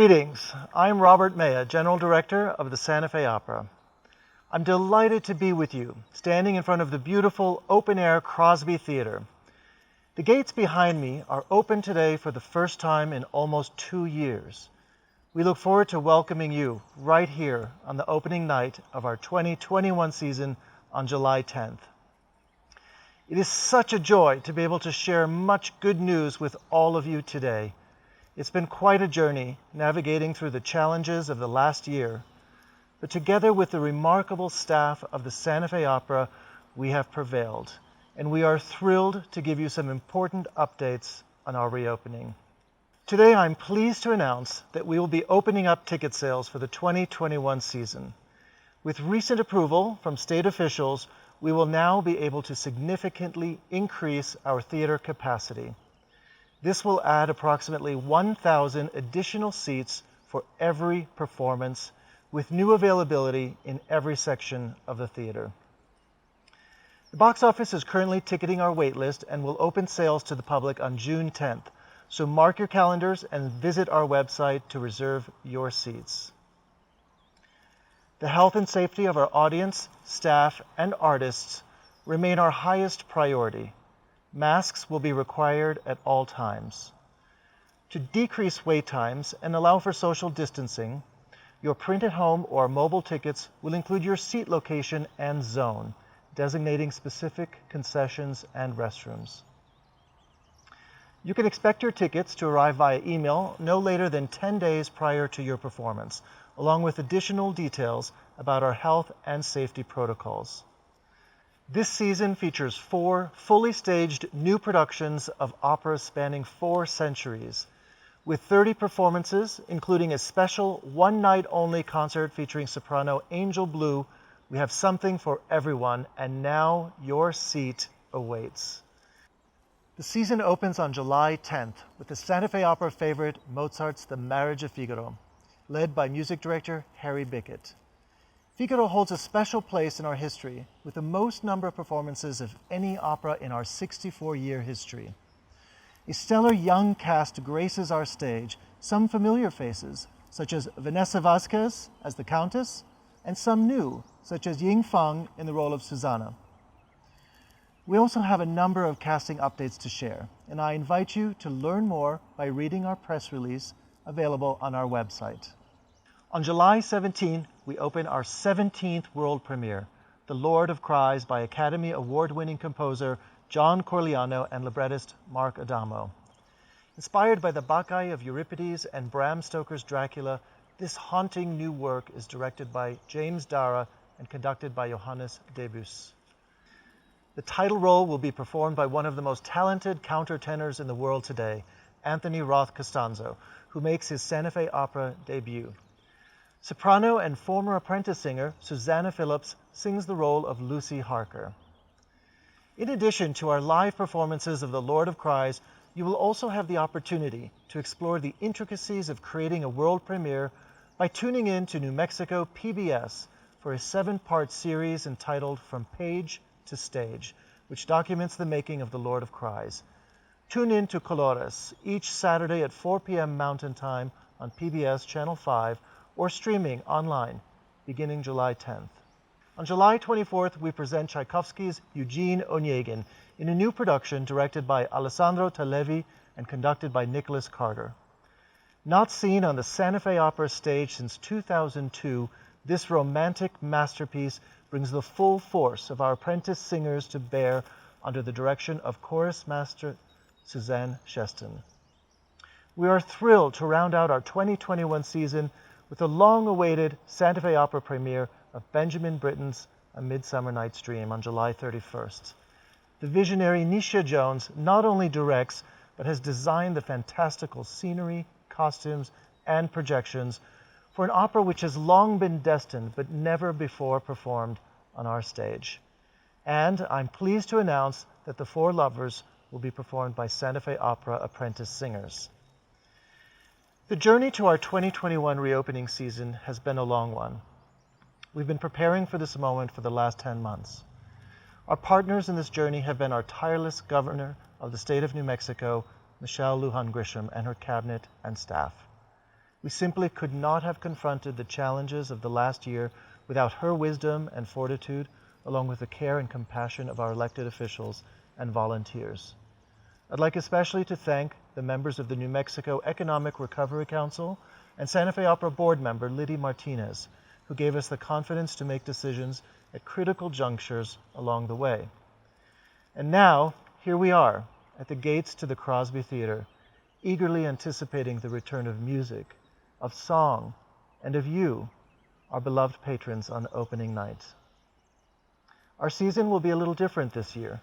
Greetings, I'm Robert Meya, General Director of the Santa Fe Opera. I'm delighted to be with you, standing in front of the beautiful open-air Crosby Theater. The gates behind me are open today for the first time in almost 2 years. We look forward to welcoming you right here on the opening night of our 2021 season on July 10th. It is such a joy to be able to share much good news with all of you today. It's been quite a journey navigating through the challenges of the last year, but together with the remarkable staff of the Santa Fe Opera, we have prevailed, and we are thrilled to give you some important updates on our reopening. Today, I'm pleased to announce that we will be opening up ticket sales for the 2021 season. With recent approval from state officials, we will now be able to significantly increase our theater capacity. This will add approximately 1,000 additional seats for every performance, with new availability in every section of the theater. The box office is currently ticketing our waitlist and will open sales to the public on June 10th, so mark your calendars and visit our website to reserve your seats. The health and safety of our audience, staff, and artists remain our highest priority. Masks will be required at all times. To decrease wait times and allow for social distancing, your print-at-home or mobile tickets will include your seat location and zone, designating specific concessions and restrooms. You can expect your tickets to arrive via email no later than 10 days prior to your performance, along with additional details about our health and safety protocols. This season features 4 fully staged new productions of operas spanning 4 centuries, with 30 performances, including a special one-night-only concert featuring soprano Angel Blue. We have something for everyone, and now your seat awaits. The season opens on July 10th with the Santa Fe Opera favorite Mozart's The Marriage of Figaro, led by music director Harry Bickett. Figaro holds a special place in our history, with the most number of performances of any opera in our 64-year history. A stellar young cast graces our stage, some familiar faces, such as Vanessa Vasquez as the Countess, and some new, such as Ying Feng in the role of Susanna. We also have a number of casting updates to share, and I invite you to learn more by reading our press release available on our website. On July 17, we open our 17th world premiere, The Lord of Cries by Academy Award-winning composer John Corigliano and librettist Mark Adamo. Inspired by the Bacchae of Euripides and Bram Stoker's Dracula, this haunting new work is directed by James Dara and conducted by Johannes Debus. The title role will be performed by one of the most talented countertenors in the world today, Anthony Roth Costanzo, who makes his Santa Fe Opera debut. Soprano and former apprentice singer Susanna Phillips sings the role of Lucy Harker. In addition to our live performances of The Lord of Cries, you will also have the opportunity to explore the intricacies of creating a world premiere by tuning in to New Mexico PBS for a 7-part series entitled From Page to Stage, which documents the making of The Lord of Cries. Tune in to Colores each Saturday at 4 p.m. Mountain Time on PBS Channel 5 or streaming online beginning July 10th. On July 24th, we present Tchaikovsky's Eugene Onegin in a new production directed by Alessandro Talevi and conducted by Nicholas Carter. Not seen on the Santa Fe Opera stage since 2002, this romantic masterpiece brings the full force of our apprentice singers to bear under the direction of chorus master Suzanne Sheston. We are thrilled to round out our 2021 season with the long-awaited Santa Fe Opera premiere of Benjamin Britten's A Midsummer Night's Dream on July 31st. The visionary Nisha Jones not only directs, but has designed the fantastical scenery, costumes, and projections for an opera which has long been destined but never before performed on our stage. And I'm pleased to announce that The Four Lovers will be performed by Santa Fe Opera apprentice singers. The journey to our 2021 reopening season has been a long one. We've been preparing for this moment for the last 10 months. Our partners in this journey have been our tireless Governor of the state of New Mexico, Michelle Lujan Grisham, and her cabinet and staff. We simply could not have confronted the challenges of the last year without her wisdom and fortitude, along with the care and compassion of our elected officials and volunteers. I'd like especially to thank the members of the New Mexico Economic Recovery Council and Santa Fe Opera board member Liddy Martinez, who gave us the confidence to make decisions at critical junctures along the way. And now, here we are, at the gates to the Crosby Theater, eagerly anticipating the return of music, of song, and of you, our beloved patrons, on opening night. Our season will be a little different this year.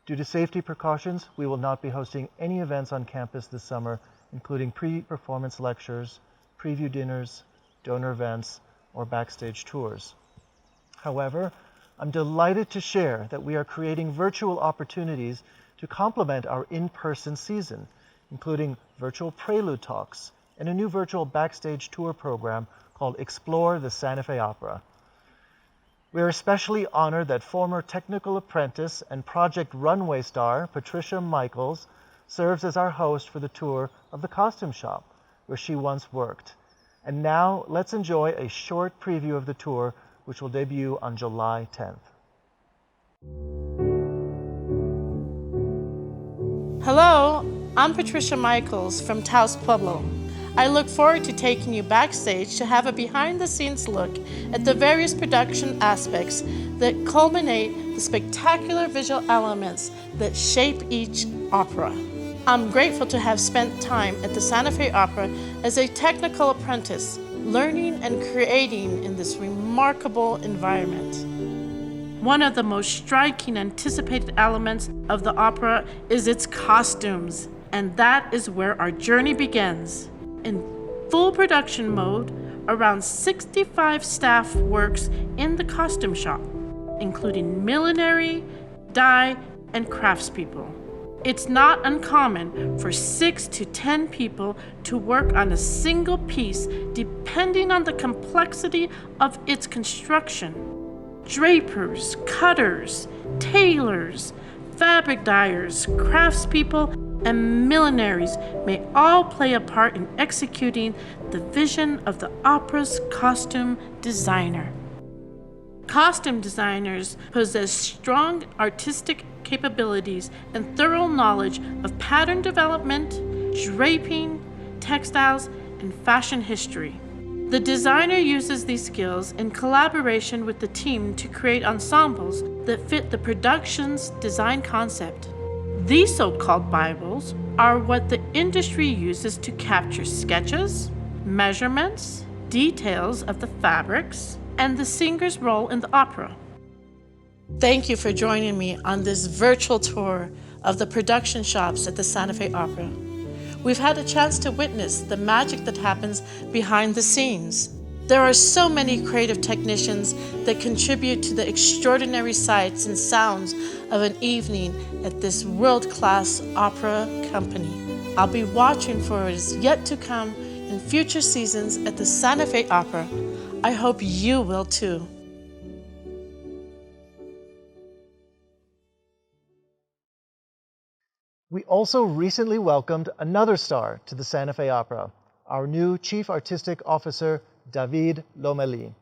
Due to safety precautions, we will not be hosting any events on campus this summer, including pre-performance lectures, preview dinners, donor events, or backstage tours. However, I'm delighted to share that we are creating virtual opportunities to complement our in-person season, including virtual prelude talks and a new virtual backstage tour program called Explore the Santa Fe Opera. We are especially honored that former technical apprentice and Project Runway star Patricia Michaels serves as our host for the tour of the costume shop, where she once worked. And now let's enjoy a short preview of the tour, which will debut on July 10th. Hello, I'm Patricia Michaels from Taos Pueblo. I look forward to taking you backstage to have a behind-the-scenes look at the various production aspects that culminate the spectacular visual elements that shape each opera. I'm grateful to have spent time at the Santa Fe Opera as a technical apprentice, learning and creating in this remarkable environment. One of the most striking anticipated elements of the opera is its costumes, and that is where our journey begins. In full production mode, around 65 staff works in the costume shop, including millinery, dye, and craftspeople. It's not uncommon for 6 to 10 people to work on a single piece depending on the complexity of its construction. Drapers, cutters, tailors, fabric dyers, craftspeople, and millineries may all play a part in executing the vision of the opera's costume designer. Costume designers possess strong artistic capabilities and thorough knowledge of pattern development, draping, textiles, and fashion history. The designer uses these skills in collaboration with the team to create ensembles that fit the production's design concept. These so-called Bibles are what the industry uses to capture sketches, measurements, details of the fabrics, and the singer's role in the opera. Thank you for joining me on this virtual tour of the production shops at the Santa Fe Opera. We've had a chance to witness the magic that happens behind the scenes. There are so many creative technicians that contribute to the extraordinary sights and sounds of an evening at this world-class opera company. I'll be watching for what is yet to come in future seasons at the Santa Fe Opera. I hope you will too. We also recently welcomed another star to the Santa Fe Opera, our new Chief Artistic Officer, David Lomelí.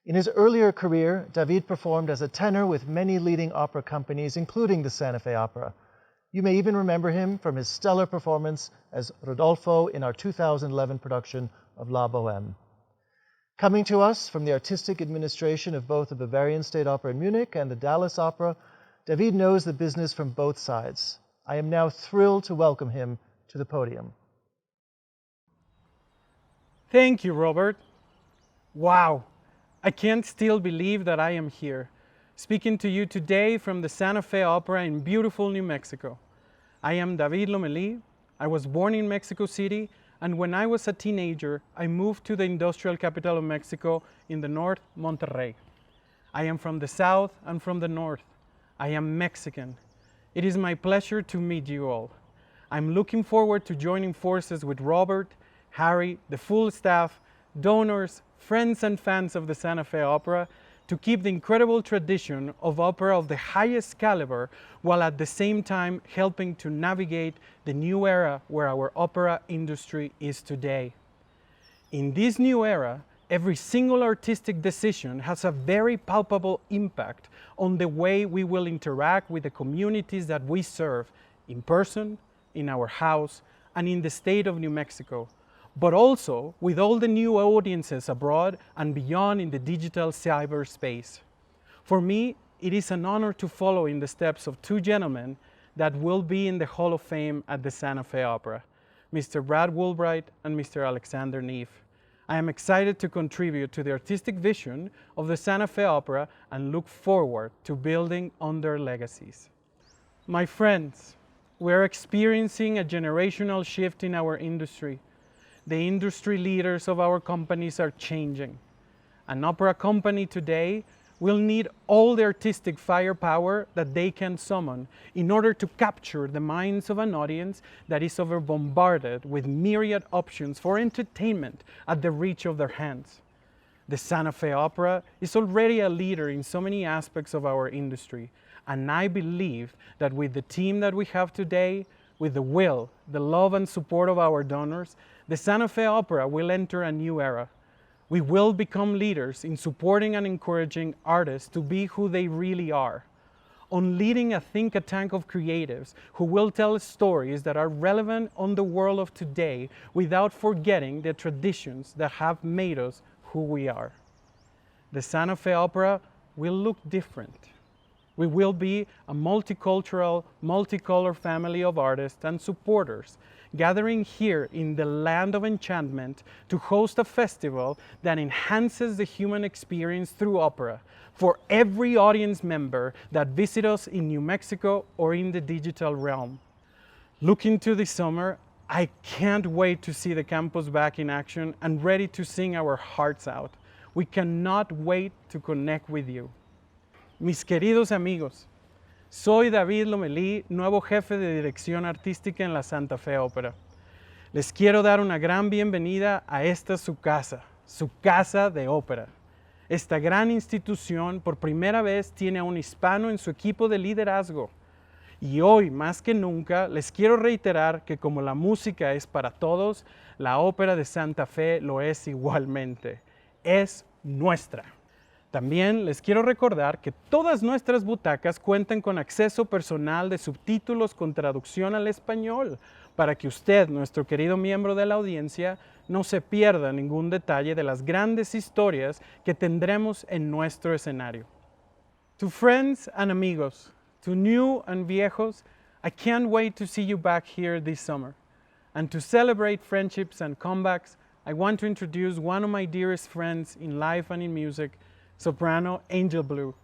In his earlier career, David performed as a tenor with many leading opera companies, including the Santa Fe Opera. You may even remember him from his stellar performance as Rodolfo in our 2011 production of La Bohème. Coming to us from the artistic administration of both the Bavarian State Opera in Munich and the Dallas Opera, David knows the business from both sides. I am now thrilled to welcome him to the podium. Thank you, Robert. Wow, I can't still believe that I am here, speaking to you today from the Santa Fe Opera in beautiful New Mexico. I am David Lomelí. I was born in Mexico City, and when I was a teenager, I moved to the industrial capital of Mexico in the north, Monterrey. I am from the south and from the north. I am Mexican. It is my pleasure to meet you all. I'm looking forward to joining forces with Robert, Harry, the full staff, donors, friends and fans of the Santa Fe Opera to keep the incredible tradition of opera of the highest caliber while at the same time helping to navigate the new era where our opera industry is today. In this new era, every single artistic decision has a very palpable impact on the way we will interact with the communities that we serve in person, in our house, and in the state of New Mexico, but also with all the new audiences abroad and beyond in the digital cyberspace. For me, it is an honor to follow in the steps of two gentlemen that will be in the Hall of Fame at the Santa Fe Opera, Mr. Brad Woolbright and Mr. Alexander Neve. I am excited to contribute to the artistic vision of the Santa Fe Opera and look forward to building on their legacies. My friends, we are experiencing a generational shift in our industry. The industry leaders of our companies are changing. An opera company today will need all the artistic firepower that they can summon in order to capture the minds of an audience that is over-bombarded with myriad options for entertainment at the reach of their hands. The Santa Fe Opera is already a leader in so many aspects of our industry, and I believe that with the team that we have today, with the will, the love and support of our donors, the Santa Fe Opera will enter a new era. We will become leaders in supporting and encouraging artists to be who they really are, on leading a think tank of creatives who will tell stories that are relevant on the world of today without forgetting the traditions that have made us who we are. The Santa Fe Opera will look different. We will be a multicultural, multicolor family of artists and supporters gathering here in the land of enchantment to host a festival that enhances the human experience through opera for every audience member that visits us in New Mexico or in the digital realm. Looking to this summer, I can't wait to see the campus back in action and ready to sing our hearts out. We cannot wait to connect with you. Mis queridos amigos, soy David Lomelí, nuevo jefe de dirección artística en la Santa Fe Ópera. Les quiero dar una gran bienvenida a esta su casa de ópera. Esta gran institución por primera vez tiene a un hispano en su equipo de liderazgo. Y hoy, más que nunca, les quiero reiterar que como la música es para todos, la Ópera de Santa Fe lo es igualmente. Es nuestra. También les quiero recordar que todas nuestras butacas cuentan con acceso personal de subtítulos con traducción al español, para que usted, nuestro querido miembro de la audiencia, no se pierda ningún detalle de las grandes historias que tendremos en nuestro escenario. To friends and amigos, to new and viejos, I can't wait to see you back here this summer. And to celebrate friendships and comebacks, I want to introduce one of my dearest friends in life and in music, soprano Angel Blue.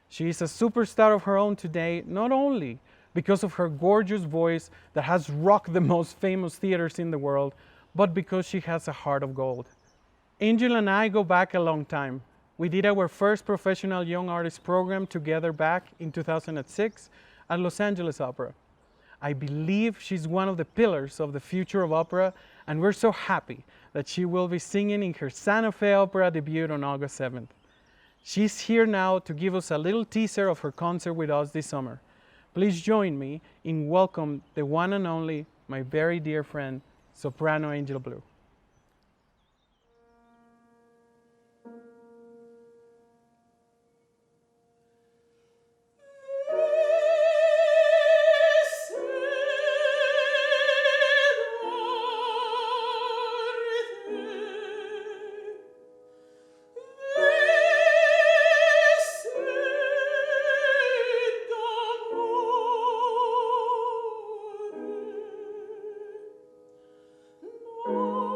She is a superstar of her own today, not only because of her gorgeous voice that has rocked the most famous theaters in the world, but because she has a heart of gold. Angel and I go back a long time. We did our first professional young artist program together back in 2006 at Los Angeles Opera. I believe she's one of the pillars of the future of opera, and we're so happy that she will be singing in her Santa Fe Opera debut on August 7th. She's here now to give us a little teaser of her concert with us this summer. Please join me in welcome the one and only, my very dear friend, soprano Angel Blue. Oh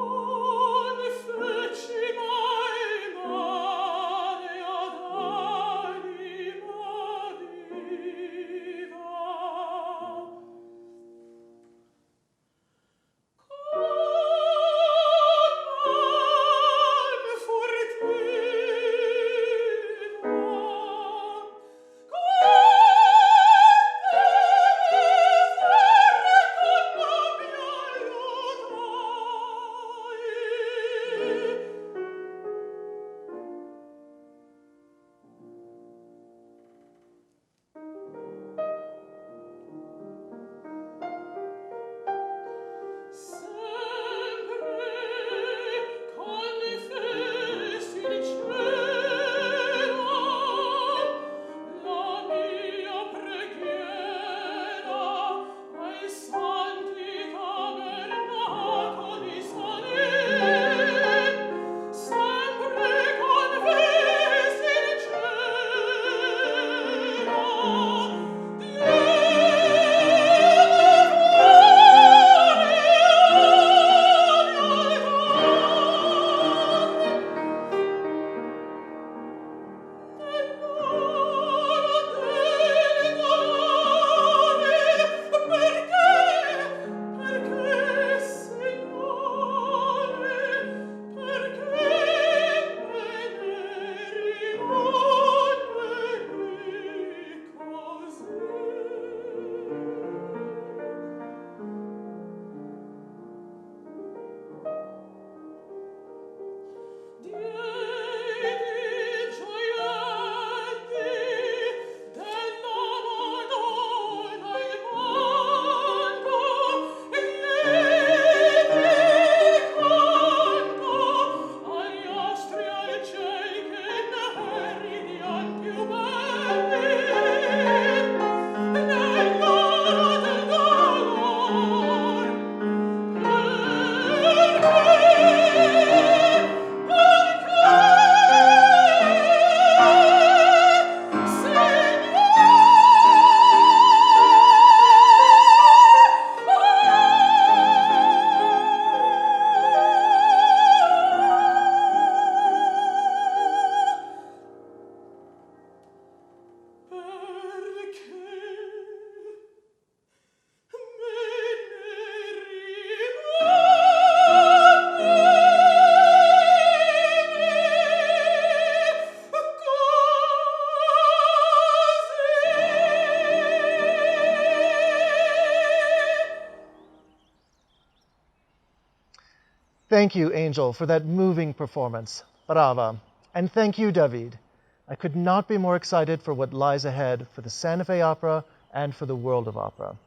Thank you, Angel, for that moving performance. Brava. And thank you, David. I could not be more excited for what lies ahead for the Santa Fe Opera and for the world of opera.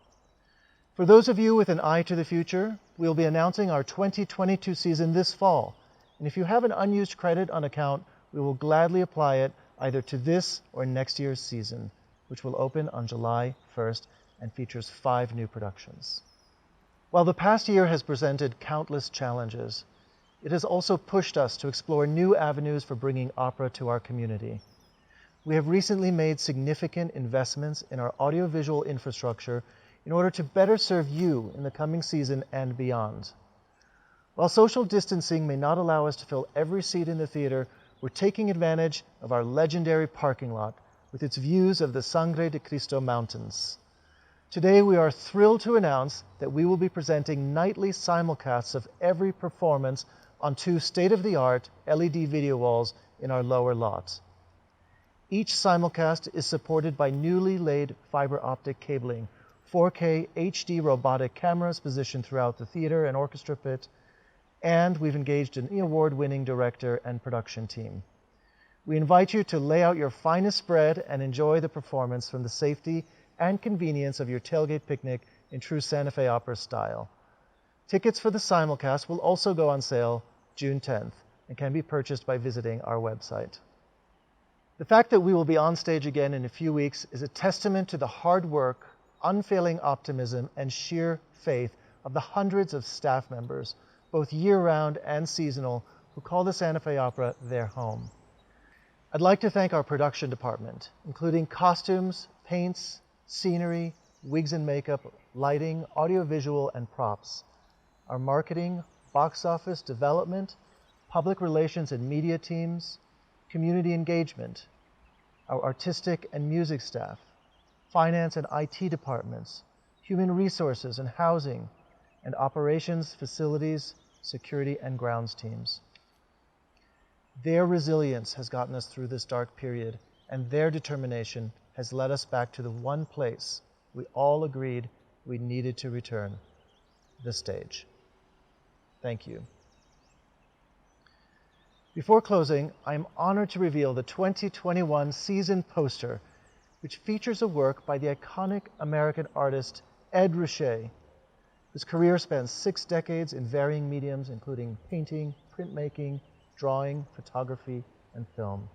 For those of you with an eye to the future, we'll be announcing our 2022 season this fall. And if you have an unused credit on account, we will gladly apply it either to this or next year's season, which will open on July 1st and features 5 new productions. While the past year has presented countless challenges, it has also pushed us to explore new avenues for bringing opera to our community. We have recently made significant investments in our audiovisual infrastructure in order to better serve you in the coming season and beyond. While social distancing may not allow us to fill every seat in the theater, we're taking advantage of our legendary parking lot with its views of the Sangre de Cristo Mountains. Today we are thrilled to announce that we will be presenting nightly simulcasts of every performance on 2 state-of-the-art LED video walls in our lower lot. Each simulcast is supported by newly laid fiber optic cabling, 4K HD robotic cameras positioned throughout the theater and orchestra pit, and we've engaged an award-winning director and production team. We invite you to lay out your finest spread and enjoy the performance from the safety and convenience of your tailgate picnic in true Santa Fe Opera style. Tickets for the simulcast will also go on sale June 10th and can be purchased by visiting our website. The fact that we will be on stage again in a few weeks is a testament to the hard work, unfailing optimism, and sheer faith of the hundreds of staff members, both year-round and seasonal, who call the Santa Fe Opera their home. I'd like to thank our production department, including costumes, paints, scenery, wigs and makeup, lighting, audiovisual, and props, our marketing, box office development, public relations and media teams, community engagement, our artistic and music staff, finance and IT departments, human resources and housing, and operations, facilities, security, and grounds teams. Their resilience has gotten us through this dark period, and their determination has led us back to the one place we all agreed we needed to return, the stage. Thank you. Before closing, I am honored to reveal the 2021 season poster, which features a work by the iconic American artist Ed Ruscha, whose career spans 6 decades in varying mediums, including painting, printmaking, drawing, photography, and film.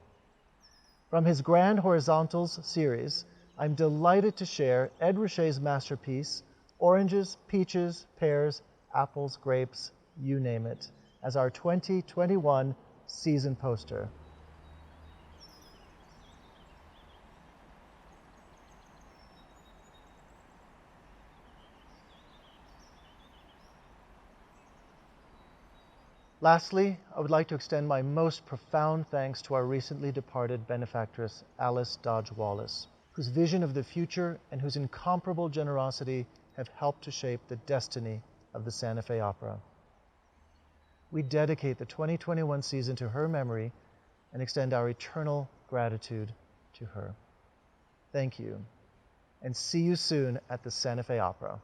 From his Grand Horizontals series, I'm delighted to share Ed Ruscha's masterpiece, Oranges, Peaches, Pears, Apples, Grapes, you name it, as our 2021 season poster. Lastly, I would like to extend my most profound thanks to our recently departed benefactress, Alice Dodge Wallace, whose vision of the future and whose incomparable generosity have helped to shape the destiny of the Santa Fe Opera. We dedicate the 2021 season to her memory and extend our eternal gratitude to her. Thank you, and see you soon at the Santa Fe Opera.